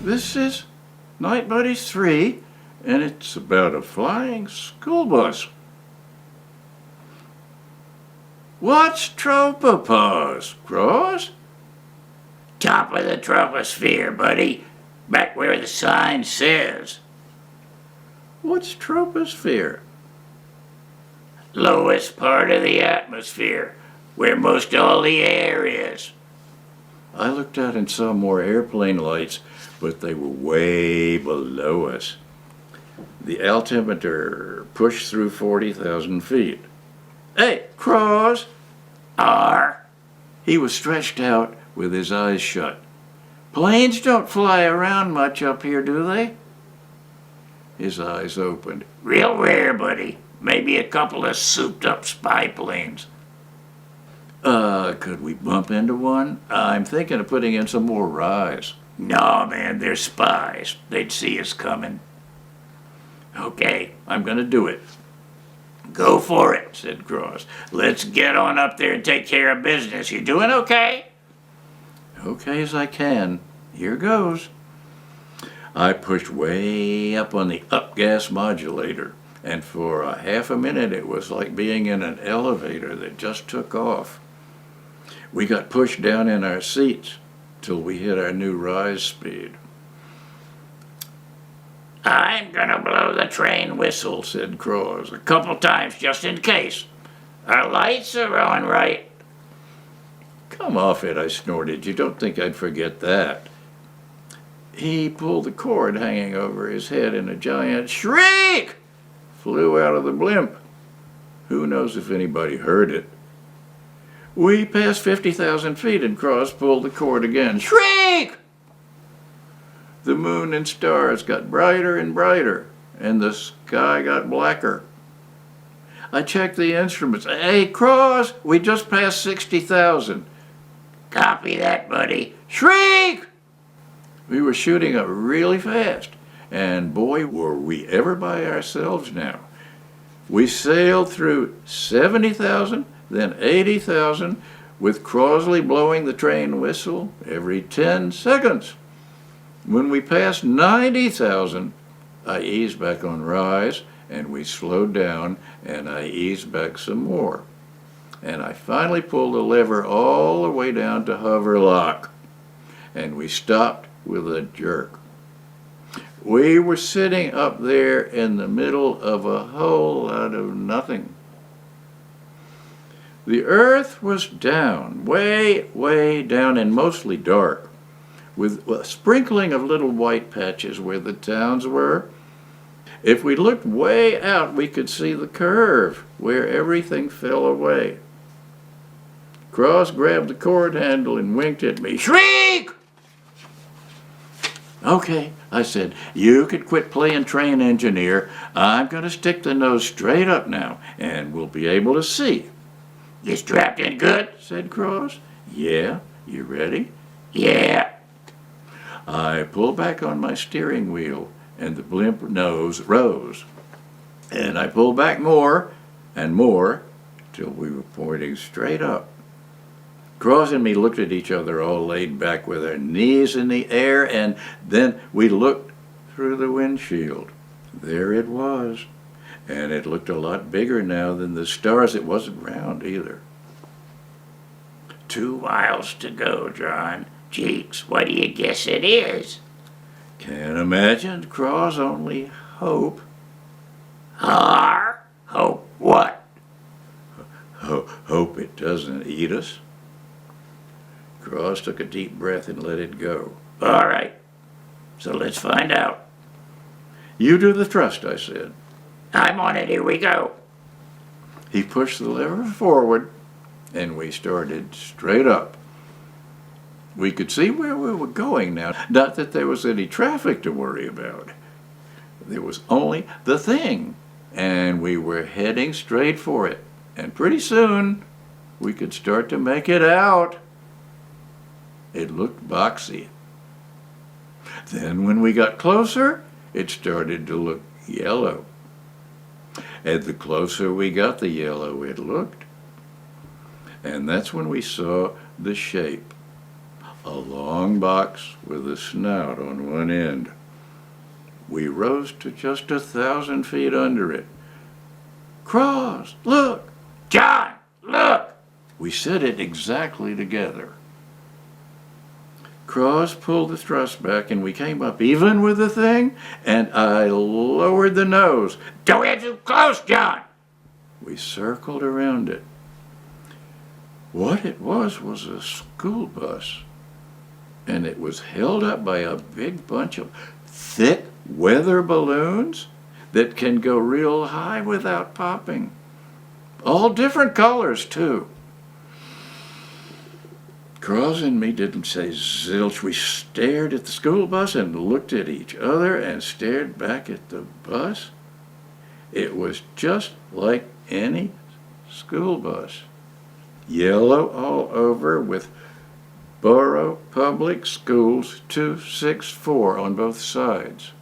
This is Night Buddies 3, and it's about a flying school bus. What's tropopause, Cross? Top of the troposphere, buddy. Back where the sign says. What's troposphere? Lowest part of the atmosphere, where most all the air is. I looked out and saw more airplane lights, but they were way below us. The altimeter pushed through 40,000 feet. Hey, Cross! R. He was stretched out with his eyes shut. Planes don't fly around much up here, do they? His eyes opened. Real rare, buddy. Maybe a couple of souped-up spy planes. Could we bump into one? I'm thinking of putting in some more rise. No, man, they're spies. They'd see us coming. Okay, I'm gonna do it. Go for it, said Cross. Let's get on up there and take care of business. You doing okay? Okay as I can. Here goes. I pushed way up on the up gas modulator, and for a half a minute it was like being in an elevator that just took off. We got pushed down in our seats till we hit our new rise speed. I'm gonna blow the train whistle, said Cross, a couple times just in case. Our lights are on, right? Come off it, I snorted. You don't think I'd forget that. He pulled the cord hanging over his head, and a giant shriek flew out of the blimp. Who knows if anybody heard it? We passed 50,000 feet, and Cross pulled the cord again. Shriek! The moon and stars got brighter and brighter, and the sky got blacker. I checked the instruments. Hey, Cross, we just passed 60,000. Copy that, buddy. Shriek! We were shooting up really fast, and boy, were we ever by ourselves now. We sailed through 70,000, then 80,000, with Crosley blowing the train whistle every 10 seconds. When we passed 90,000, I eased back on rise, and we slowed down, and I eased back some more. And I finally pulled the lever all the way down to hover lock, and we stopped with a jerk. We were sitting up there in the middle of a whole lot of nothing. The earth was down, way, way down, and mostly dark, with a sprinkling of little white patches where the towns were. If we looked way out, we could see the curve where everything fell away. Cross grabbed the cord handle and winked at me. Shriek! Okay, I said, you could quit playing train engineer. I'm going to stick the nose straight up now, and we'll be able to see. You strapped in good? Said Cross. Yeah, you ready? Yeah. I pulled back on my steering wheel, and the blimp nose rose. And I pulled back more and more till we were pointing straight up. Cross and me looked at each other all laid back with our knees in the air, and then we looked through the windshield. There it was, and it looked a lot bigger now than the stars. It wasn't round either. 2 miles to go, John. Jeeks, what do you guess it is? Can't imagine, Cross, only hope. Hope what? Hope it doesn't eat us. Cross took a deep breath and let it go. All right, so let's find out. You do the thrust, I said. I'm on it, here we go. He pushed the lever forward, and we started straight up. We could see where we were going now. Not that there was any traffic to worry about. There was only the thing, and we were heading straight for it. And pretty soon, we could start to make it out. It looked boxy. Then when we got closer, it started to look yellow. And the closer we got, the yellow it looked. And that's when we saw the shape. a long box with a snout on one end. We rose to just 1,000 feet under it. "Cross, look!" John, look! We said it exactly together. Cross pulled the truss back and we came up even with the thing, and I lowered the nose. Don't get too close, John! We circled around it. What it was a school bus, and it was held up by a big bunch of thick weather balloons that can go real high without popping. All different colors, too. Cross and me didn't say zilch. We stared at the school bus and looked at each other and stared back at the bus. It was just like any school bus. Yellow all over with Borough Public Schools 264 on both sides.